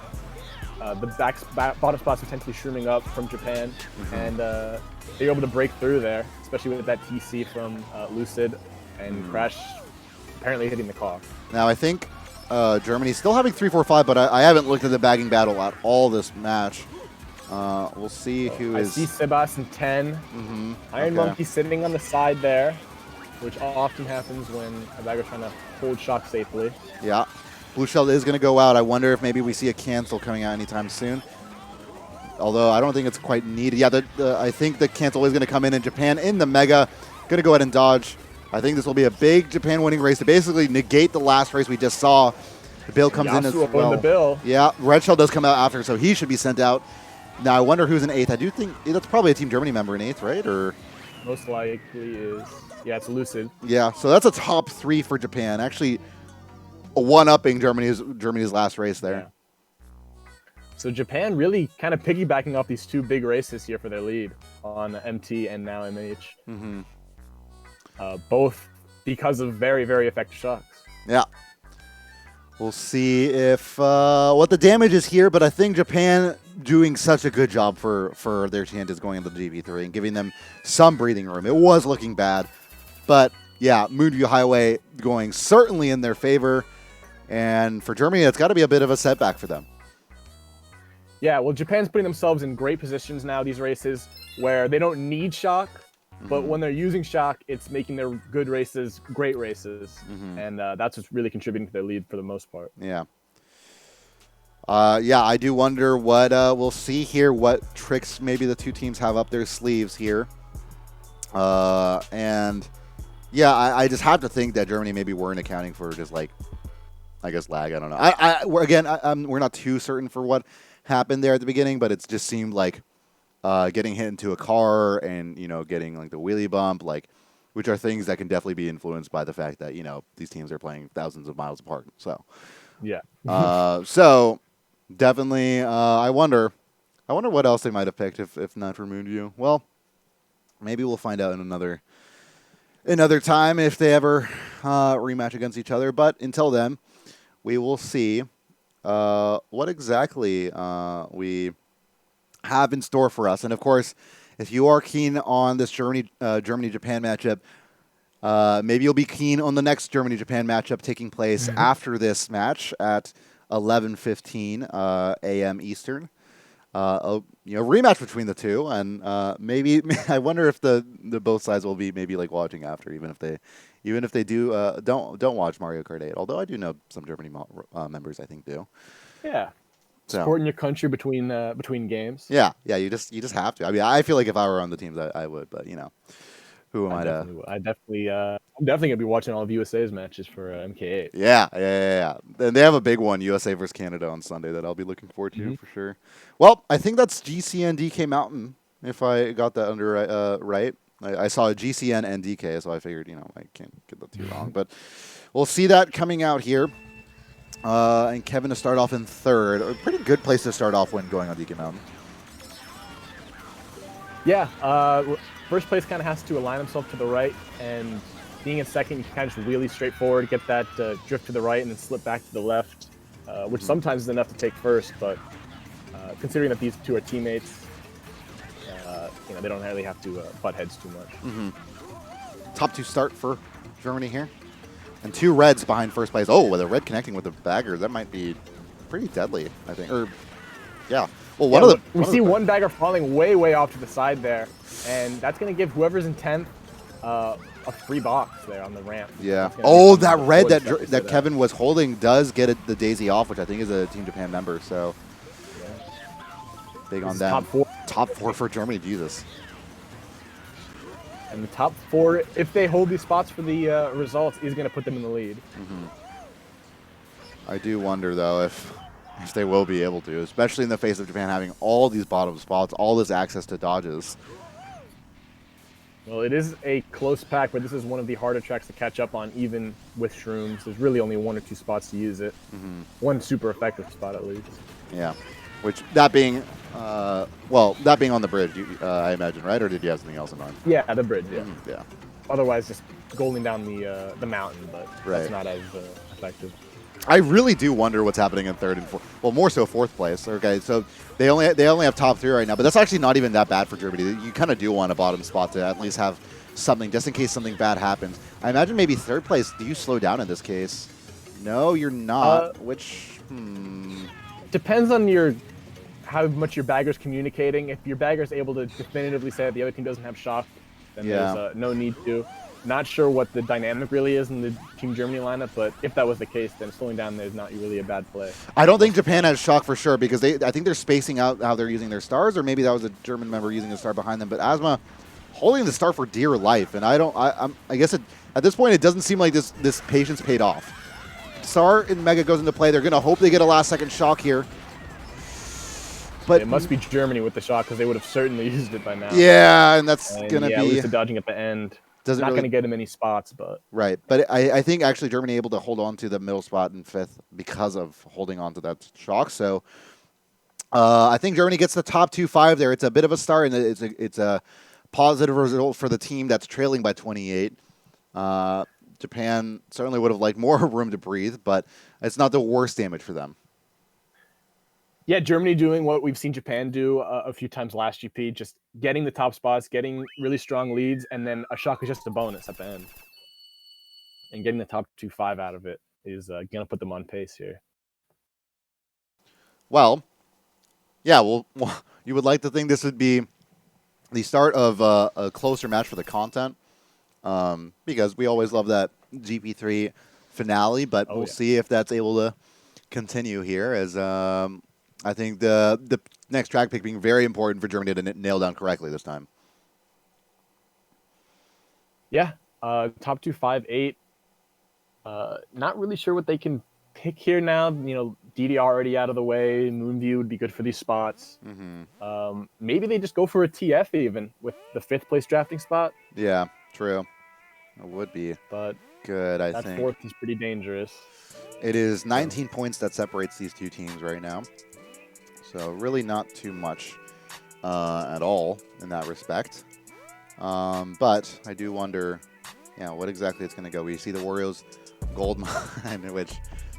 S1: bottom spots potentially shrooming up from Japan, and they're able to break through there, especially with that TC from Lucid and Crash apparently hitting the car.
S2: Now I think Germany's still having 3-4-5, but I haven't looked at the bagging battle at all this match. We'll see who is.
S1: I see Sebas in 10. Iron Monkey sitting on the side there, which often happens when a bagger's trying to hold shock safely.
S2: Yeah. Blue Shell is going to go out. I wonder if maybe we see a cancel coming out anytime soon. Although I don't think it's quite needed. Yeah, I think the cancel is going to come in Japan in the Mega. Going to go ahead and dodge. I think this will be a big Japan winning race to basically negate the last race we just saw. The Bill comes in as well.
S1: The Bill.
S2: Yeah, Red Shell does come out after, so he should be sent out. Now I wonder who's in 8th. I do think that's probably a Team Germany member in 8th, right? Or
S1: most likely is. Yeah, it's Lucid.
S2: Yeah, so that's a top 3 for Japan. Actually, one-upping Germany's last race there.
S1: Yeah. So Japan really kind of piggybacking off these 2 big races here for their lead on MT and now MH. Both because of very, very effective shocks.
S2: Yeah. We'll see if what the damage is here, but I think Japan doing such a good job for their chances going into the GP3 and giving them some breathing room. It was looking bad, but yeah, Moonview Highway going certainly in their favor. And for Germany, it's got to be a bit of a setback for them.
S1: Yeah, well, Japan's putting themselves in great positions now, these races, where they don't need shock, but when they're using shock, it's making their good races great races. And that's what's really contributing to their lead for the most part.
S2: Yeah. Yeah, I do wonder what we'll see here, what tricks maybe the 2 teams have up their sleeves here. And yeah, I just have to think that Germany maybe weren't accounting for just like, I guess, lag. I don't know. We're not too certain for what happened there at the beginning, but it just seemed like getting hit into a car and, getting like the wheelie bump, like, which are things that can definitely be influenced by the fact that, these teams are playing thousands of miles apart. So,
S1: yeah.
S2: So definitely, I wonder what else they might have picked if not for Moonview. Well, maybe we'll find out in another time if they ever rematch against each other. But until then, we will see what exactly we have in store for us. And of course, if you are keen on this Germany-Japan matchup, maybe you'll be keen on the next Germany-Japan matchup taking place after this match at 11:15 a.m. Eastern. Rematch between the 2, and maybe I wonder if the both sides will be maybe like watching after, even if they do don't watch Mario Kart 8. Although I do know some Germany members I think do.
S1: Yeah. Supporting your country between games.
S2: Yeah, you just have to. I mean, I feel like if I were on the teams, I would, but who am I to?
S1: I'm definitely gonna be watching all of USA's matches for MK8.
S2: Yeah. And they have a big one, USA versus Canada, on Sunday that I'll be looking forward to for sure. Well, I think that's GCN DK Mountain, if I got that under right. I saw a GCN and DK, so I figured I can't get that too wrong, but we'll see that coming out here. And Kevin to start off in 3rd. A pretty good place to start off when going on DK Mountain.
S1: Yeah, first place kind of has to align himself to the right, and being in 2nd, you can kind of just wheelie straight forward, get that drift to the right, and then slip back to the left, which sometimes is enough to take first, but considering that these 2 are teammates, they don't really have to butt heads too much.
S2: Top 2 start for Germany here. And 2 reds behind first place. Oh, with a red connecting with the bagger, that might be pretty deadly, I think. Or, yeah. Well,
S1: we see one bagger falling way, way off to the side there, and that's going to give whoever's in 10th a free box there on the ramp.
S2: Yeah. Oh, that red that Kevin was holding does get the daisy off, which I think is a Team Japan member. So, big on them.
S1: Top 4.
S2: Top 4 for Germany. Jesus.
S1: And the top 4, if they hold these spots for the results, is going to put them in the lead.
S2: I do wonder, though, if they will be able to, especially in the face of Japan having all these bottom spots, all this access to dodges.
S1: Well, it is a close pack, but this is one of the harder tracks to catch up on, even with Shrooms. There's really only 1 or 2 spots to use it. One super effective spot, at least.
S2: Yeah. Which, that being, that being on the bridge, I imagine, right? Or did you have something else in mind?
S1: Yeah, the bridge, yeah.
S2: Yeah.
S1: Otherwise, just going down the mountain, but that's not as effective.
S2: I really do wonder what's happening in 3rd and 4th. Well, more so 4th place. Okay, so they only have top 3 right now, but that's actually not even that bad for Germany. You kind of do want a bottom spot to at least have something, just in case something bad happens. I imagine maybe 3rd place. Do you slow down in this case? No, you're not.
S1: Depends on how much your bagger's communicating. If your bagger's able to definitively say that the other team doesn't have shock, then there's no need to. Not sure what the dynamic really is in the Team Germany lineup, but if that was the case, then slowing down there is not really a bad play.
S2: I don't think Japan has shock for sure, because I think they're spacing out how they're using their stars, or maybe that was a German member using a star behind them. But Asma holding the star for dear life, and I guess at this point it doesn't seem like this patience paid off. Star and Mega goes into play. They're going to hope they get a last-second shock here. But
S1: it must be Germany with the shock, because they would have certainly used it by now.
S2: Yeah, and that's going to be...
S1: at least the dodging at the end. Not really going to get him any spots, but...
S2: Right, but I think actually Germany able to hold on to the middle spot in 5th because of holding on to that shock. So I think Germany gets the top 2-5 there. It's a bit of a start, and it's a positive result for the team that's trailing by 28. Japan certainly would have liked more room to breathe, but it's not the worst damage for them.
S1: Yeah, Germany doing what we've seen Japan do a few times last GP, just getting the top spots, getting really strong leads, and then a shock is just a bonus at the end. And getting the top 2-5 out of it is going to put them on pace here.
S2: Well, yeah, well, you would like to think this would be the start of a closer match for the content, because we always love that GP3 finale, but we'll see if that's able to continue here, as... I think the next track pick being very important for Germany to nail down correctly this time.
S1: Yeah, top 2-5-8. Not really sure what they can pick here now. You know, DDR already out of the way. Moonview would be good for these spots. Maybe they just go for a TF even with the 5th place drafting spot.
S2: Yeah, true. It would be.
S1: But
S2: good, I think.
S1: That 4th is pretty dangerous.
S2: It is 19 points that separates these two teams right now. So really not too much at all in that respect. But I do wonder, what exactly it's going to go. We see the Warriors gold mine, which...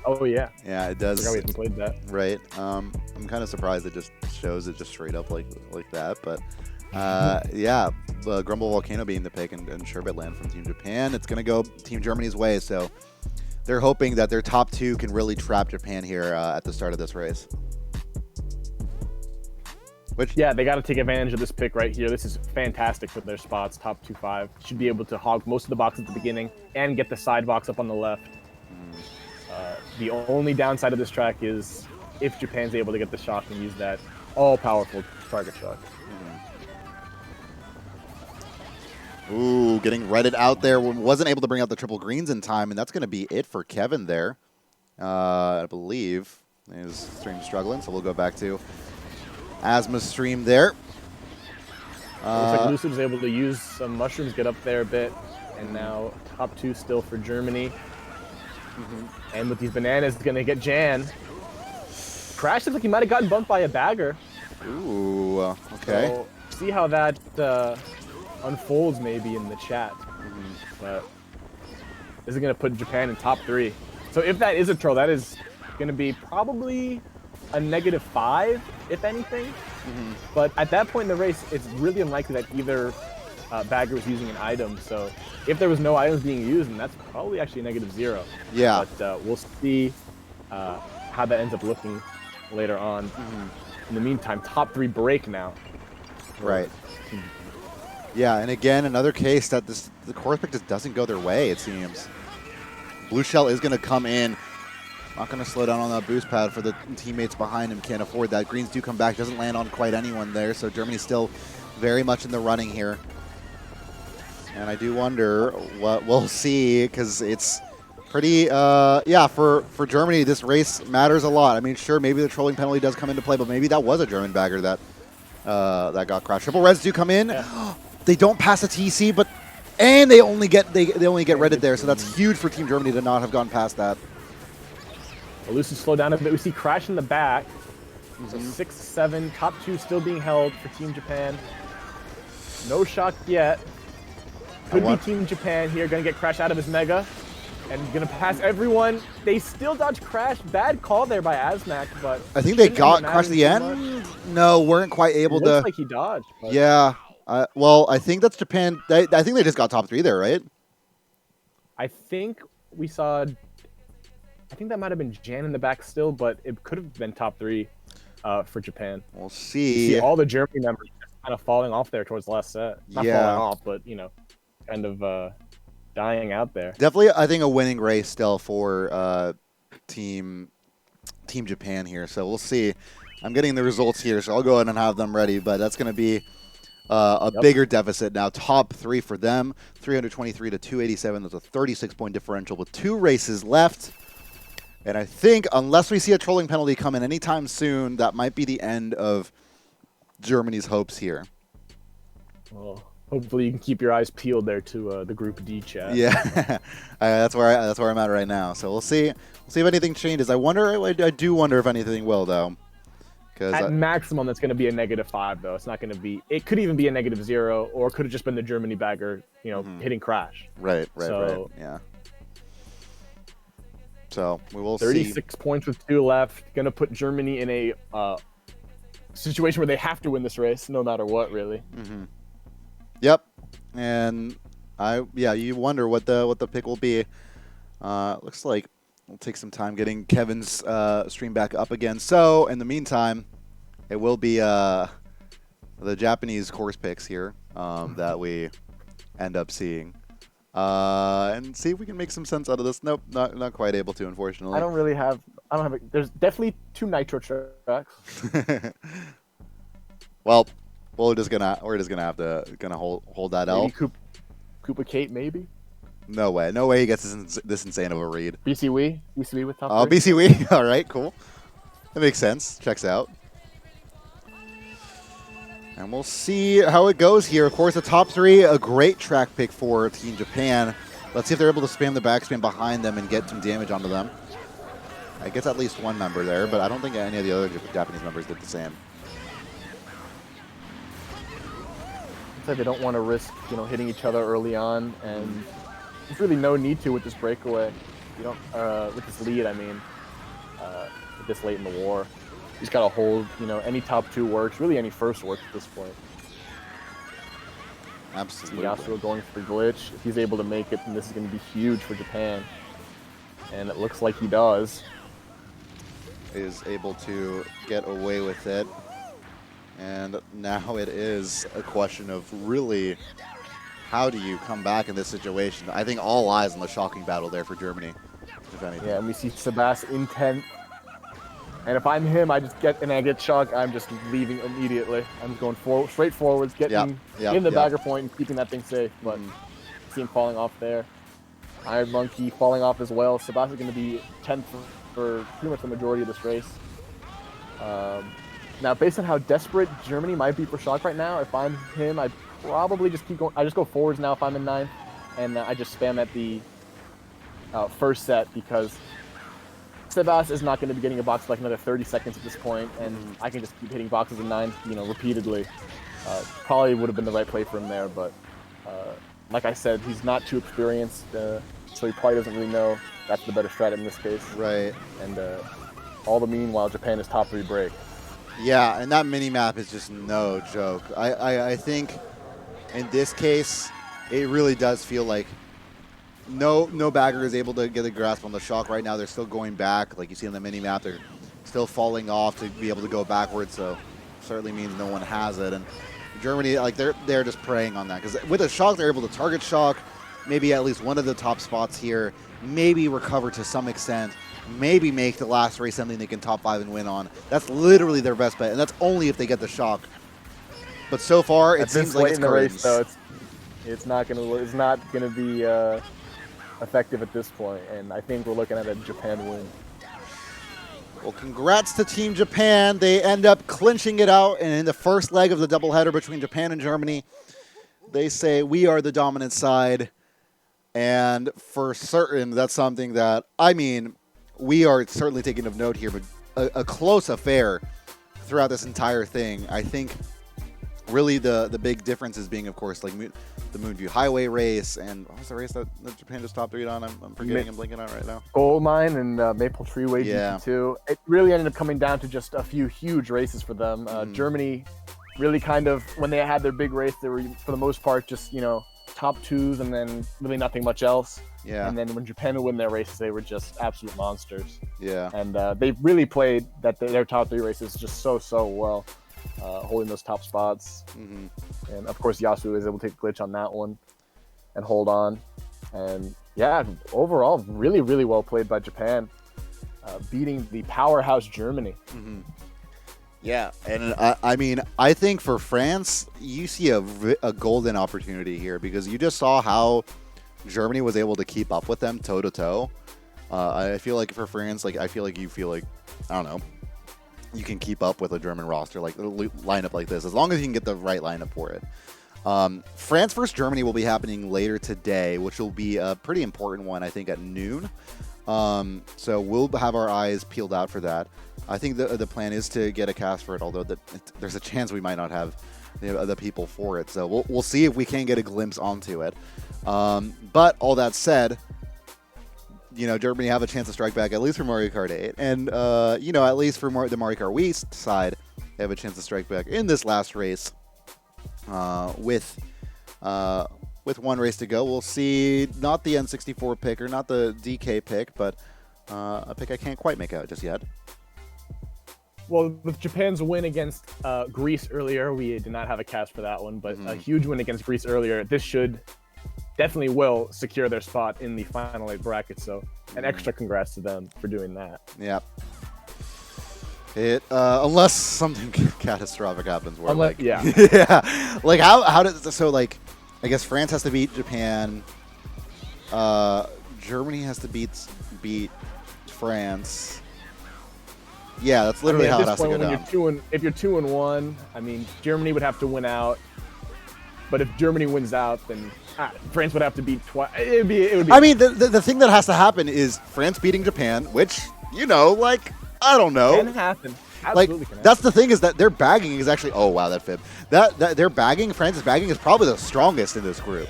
S1: Oh, yeah.
S2: Yeah, it does.
S1: I forgot we haven't played that.
S2: Right. I'm kind of surprised it just shows it just straight up like that. But, Grumble Volcano being the pick and Sherbet Land from Team Japan. It's going to go Team Germany's way, so they're hoping that their top 2 can really trap Japan here at the start of this race.
S1: Yeah, they got to take advantage of this pick right here. This is fantastic for their spots. Top 2-5 should be able to hog most of the box at the beginning and get the side box up on the left. The only downside of this track is if Japan's able to get the shock and use that all-powerful target shock.
S2: Ooh, getting redded out there. Wasn't able to bring out the triple greens in time, and that's going to be it for Kevin there. I believe his stream struggling, so we'll go back to Asma's stream there.
S1: Looks like Lucid was able to use some mushrooms, get up there a bit, and now top 2 still for Germany. And with these bananas, it's going to get Jan. Crash looks like he might have gotten bumped by a bagger.
S2: Ooh, okay.
S1: So see how that unfolds maybe in the chat. But this is going to put Japan in top 3. So if that is a troll, that is going to be probably a -5, if anything. But at that point in the race, it's really unlikely that either bagger was using an item. So if there was no items being used, then that's probably actually a -0.
S2: Yeah.
S1: But we'll see how that ends up looking later on. In the meantime, top 3 break now.
S2: Right. Yeah, and again, another case that the course pick just doesn't go their way, it seems. Blue Shell is going to come in. Not going to slow down on that boost pad for the teammates behind him. Can't afford that. Greens do come back. Doesn't land on quite anyone there. So Germany's still very much in the running here. And I do wonder what we'll see, because it's pretty, yeah, for Germany, this race matters a lot. I mean, sure, maybe the trolling penalty does come into play, but maybe that was a German bagger that that got crashed. Triple reds do come in. Yeah. They don't pass a TC, but and they only get redded there, so that's huge for Team Germany to not have gone past that.
S1: Elusive slowed down a bit. We see Crash in the back. So 6-7, top 2 still being held for Team Japan. No shock yet. Could be Team Japan here, gonna get Crash out of his Mega and gonna pass everyone. They still dodge Crash. Bad call there by Asmac, but
S2: I think they got Crash at the end. No, weren't quite able to.
S1: Looks like he dodged. But.
S2: Yeah. Well, I think that's Japan. I think they just got top 3 there, right?
S1: I think we saw. I think that might have been Jan in the back still, but it could have been top 3 for Japan.
S2: We'll see.
S1: See all the Germany members kind of falling off there towards the last set. Not falling off, but you know, kind of dying out there.
S2: Definitely, I think a winning race still for Team Japan here. So we'll see. I'm getting the results here, so I'll go ahead and have them ready. But that's going to be a bigger deficit now. Top 3 for them, 323 to 287. That's a 36-point differential with 2 races left. And I think unless we see a trolling penalty come in anytime soon, that might be the end of Germany's hopes here.
S1: Well, hopefully you can keep your eyes peeled there to the Group D chat.
S2: Yeah, that's where I'm at right now. So we'll see. We'll see if anything changes. I do wonder if anything will though.
S1: At maximum, that's going to be a -5 though. It's not going to be. It could even be a -0, or it could have just been the Germany bagger, you know, hitting Crash.
S2: Right. Yeah. So we will
S1: 36 points with 2 left. Going to put Germany in a situation where they have to win this race, no matter what, really.
S2: Yep. And you wonder what the pick will be. Looks like we'll take some time getting Kevin's stream back up again. So in the meantime, it will be the Japanese course picks here that we end up seeing. And see if we can make some sense out of this. Nope, not quite able to, unfortunately.
S1: I don't have there's definitely 2 Nitro tracks.
S2: Well, we're just gonna have to hold that L.
S1: Koopa Kate, maybe.
S2: No way he gets this insane of a read.
S1: BC Wii with top 3.
S2: Oh, BC Wii. All right, cool. That makes sense. Checks out. And we'll see how it goes here. Of course, the top 3, a great track pick for Team Japan. Let's see if they're able to spam the backspin behind them and get some damage onto them. I guess at least one member there, but I don't think any of the other Japanese members did the same.
S1: It's like they don't want to risk, you know, hitting each other early on, and there's really no need to with this breakaway. You don't with this lead, I mean, this late in the war. You just gotta hold, you know, any top 2 works, really any first works at this point.
S2: Absolutely.
S1: Yasuo going for glitch. If he's able to make it, then this is going to be huge for Japan. And it looks like he does.
S2: Is able to get away with it. And now it is a question of really how do you come back in this situation. I think all eyes on the shocking battle there for Germany, if anything.
S1: Yeah, and we see Sebas intent. And if I'm him, I get shocked, I'm just leaving immediately. I'm just going straight forwards, getting in the bagger point and keeping that thing safe. But see him falling off there. Iron Monkey falling off as well. Sebas is going to be 10th for pretty much the majority of this race. Now, based on how desperate Germany might be for shock right now, if I'm him, I'd probably just keep going. I just go forwards now if I'm in 9th, and I just spam at the first set because Sebas is not going to be getting a box for like another 30 seconds at this point, and I can just keep hitting boxes in 9th, you know, repeatedly. Probably would have been the right play for him there, but like I said, he's not too experienced, so he probably doesn't really know that's the better strat in this case.
S2: Right.
S1: And all the meanwhile, Japan is top 3 break.
S2: Yeah, and that mini-map is just no joke. I think in this case, it really does feel like no bagger is able to get a grasp on the shock right now. They're still going back. Like you see on the mini-map, they're still falling off to be able to go backwards, so certainly means no one has it. And Germany, like they're just preying on that. Because with a shock, they're able to target shock, maybe at least one of the top spots here, maybe recover to some extent, maybe make the last race something they can top 5 and win on. That's literally their best bet, and that's only if they get the shock. But so far, it seems like it's
S1: in the race, though. It's not gonna be effective at this point, and I think we're looking at a Japan win.
S2: Well, congrats to Team Japan. They end up clinching it out, and in the first leg of the doubleheader between Japan and Germany, they say we are the dominant side, and for certain, that's something that, I mean, we are certainly taking of note here, but a close affair throughout this entire thing. I think really the big differences being, of course, like the Moonview Highway race, and what was the race that Japan just top 3'd on? I'm forgetting, I'm blinking on right now.
S1: Gold Mine and Maple Treeway GP2. It really ended up coming down to just a few huge races for them. Germany really kind of, when they had their big race, they were, for the most part, just, you know, top twos and then really nothing much else.
S2: Yeah.
S1: And then when Japan would win their races, they were just absolute monsters.
S2: Yeah.
S1: And they really played their top 3 races just so well, holding those top spots. And of course, Yasu was able to take a glitch on that one and hold on. And yeah, overall, really well played by Japan, beating the powerhouse Germany.
S2: Yeah, and I mean, I think for France, you see a golden opportunity here, because you just saw how Germany was able to keep up with them toe-to-toe. I feel like for France, like, I feel like I don't know, you can keep up with a German roster, like a lineup like this, as long as you can get the right lineup for it. France versus Germany will be happening later today, which will be a pretty important one, I think, at noon. So we'll have our eyes peeled out for that. I think the plan is to get a cast for it, although there's a chance we might not have the people for it. So we'll see if we can get a glimpse onto it. But all that said, you know, Germany have a chance to strike back, at least for Mario Kart 8. And, you know, at least for the Mario Kart Wii side, they have a chance to strike back in this last race with one race to go. We'll see not the N64 pick or not the DK pick, but a pick I can't quite make out just yet.
S1: Well, with Japan's win against Greece earlier, we did not have a cast for that one, but a huge win against Greece earlier. This definitely will secure their spot in the final 8 bracket, so an extra congrats to them for doing that.
S2: Yep. Unless something catastrophic happens, where yeah, like how does like, I guess France has to beat Japan, Germany has to beat France. Yeah, that's literally how it has to go down.
S1: If you're 2-1, I mean, Germany would have to win out. But if Germany wins out, then France would have to beat twice. It would be.
S2: I mean, the thing that has to happen is France beating Japan, which, you know, like, I don't know.
S1: Can happen. Absolutely
S2: like,
S1: can happen.
S2: That's the thing, is that their bagging is actually. Oh wow, that fib. That their bagging, France's bagging, is probably the strongest in this group.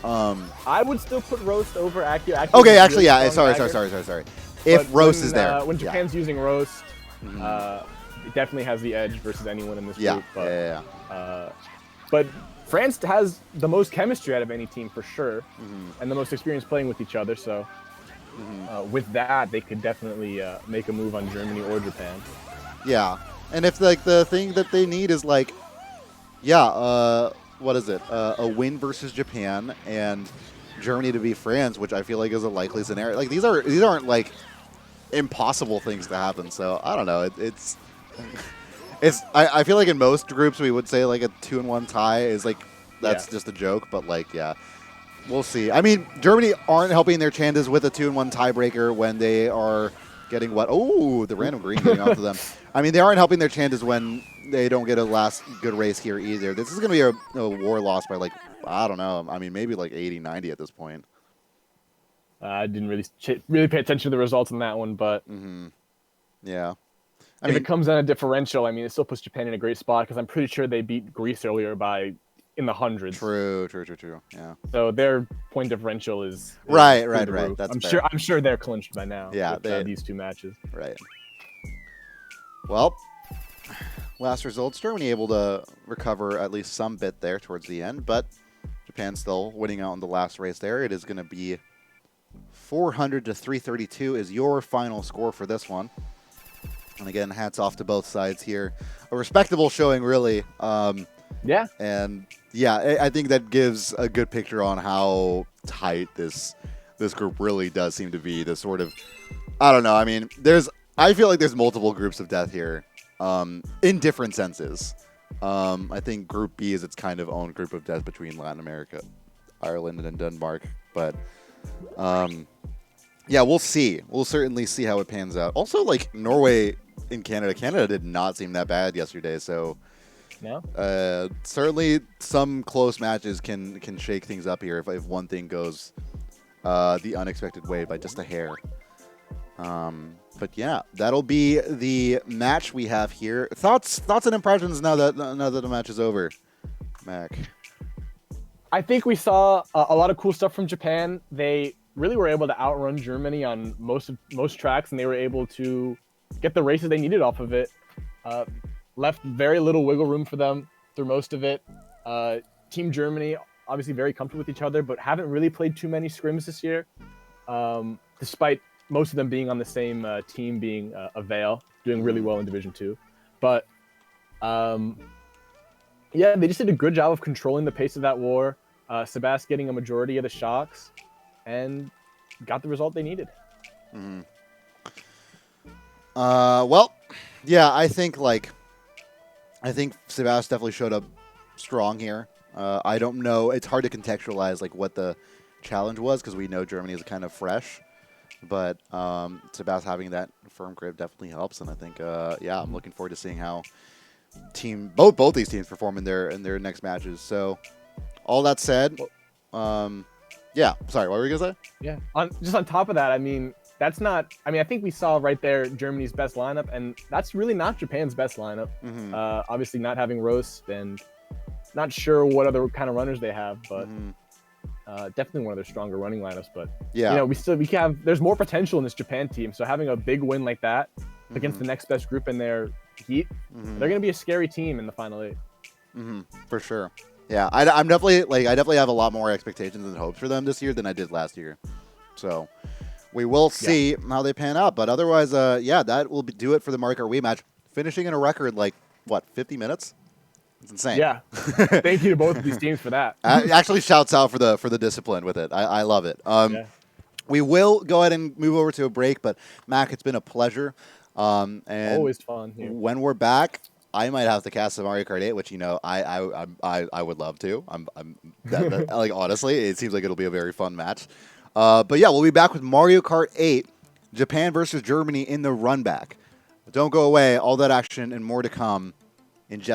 S1: I would still put Roast over Accu.
S2: Okay, actually, yeah. Sorry. If Roast is there,
S1: when Japan's using Roast, it definitely has the edge versus anyone in this group. But, but France has the most chemistry out of any team for sure, and the most experience playing with each other. So with that, they could definitely make a move on Germany or Japan.
S2: Yeah, and if like the thing that they need is like, what is it? A win versus Japan and Germany to beat France, which I feel like is a likely scenario. Like these aren't like impossible things to happen. So I don't know. I feel like in most groups we would say like a 2-1 tie is like that's just a joke, but like we'll see. I mean, Germany aren't helping their chances with a 2-1 tiebreaker when they are getting what? Oh, the random green getting onto them. I mean, they aren't helping their chances when they don't get a last good race here either. This is going to be a war loss by like, I don't know. I mean, maybe like 80, 90 at this point.
S1: I didn't really pay attention to the results in that one, but
S2: yeah.
S1: If it comes down a differential, I mean, it still puts Japan in a great spot because I'm pretty sure they beat Greece earlier by in the hundreds.
S2: True. Yeah.
S1: So their point differential is
S2: right. That's
S1: I'm sure they're clinched by now.
S2: Yeah,
S1: with, these two matches.
S2: Right. Well, last results, Germany able to recover at least some bit there towards the end, but Japan still winning out in the last race there. It is going to be 400 to 332 is your final score for this one. And again, hats off to both sides here. A respectable showing, really.
S1: Yeah.
S2: And yeah, I think that gives a good picture on how tight this group really does seem to be. This sort of, I don't know. I mean, I feel like there's multiple groups of death here, in different senses. I think Group B is its kind of own group of death between Latin America Ireland and Denmark. But yeah, we'll see. We'll certainly see how it pans out. Also, like Norway in Canada. Canada did not seem that bad yesterday, so
S1: no.
S2: Certainly some close matches can shake things up here if one thing goes the unexpected way by just a hair. But yeah, that'll be the match we have here. Thoughts and impressions now that the match is over, Mac.
S1: I think we saw a lot of cool stuff from Japan. They really were able to outrun Germany on most tracks, and they were able to get the races they needed off of it. Left very little wiggle room for them through most of it. Team Germany, obviously very comfortable with each other, but haven't really played too many scrims this year, despite most of them being on the same team, being a Vale, doing really well in Division 2. But yeah, they just did a good job of controlling the pace of that war. Sebas getting a majority of the shocks and got the result they needed.
S2: Mm-hmm. Well, yeah, I think Sebas definitely showed up strong here. I don't know. It's hard to contextualize like what the challenge was because we know Germany is kind of fresh. But Sebas having that firm grip definitely helps, and I think yeah, I'm looking forward to seeing how both these teams perform in their next matches. So, all that said, yeah. Sorry, what were you gonna say?
S1: Yeah. Just on top of that, I mean, that's not. I mean, I think we saw right there Germany's best lineup, and that's really not Japan's best lineup.
S2: Mm-hmm.
S1: Obviously, not having Roast, and not sure what other kind of runners they have, but.
S2: Mm-hmm.
S1: Definitely one of their stronger running lineups, but
S2: yeah,
S1: you know, there's more potential in this Japan team. So having a big win like that against the next best group in their heat, they're going to be a scary team in the final 8.
S2: For sure. Yeah, I'm definitely I definitely have a lot more expectations and hopes for them this year than I did last year. So we will see how they pan out. But otherwise, yeah, that will do it for the Mario Kart Wii match, finishing in a record like what 50 minutes. It's insane.
S1: Yeah. Thank you to both of these teams for that.
S2: Actually, shouts out for the discipline with it. I love it. We will go ahead and move over to a break, but Mac, it's been a pleasure. And
S1: always fun here.
S2: When we're back, I might have to cast the Mario Kart 8, which I would love to. Like honestly, it seems like it'll be a very fun match. But yeah, we'll be back with Mario Kart 8, Japan versus Germany in the run back. Don't go away. All that action and more to come in just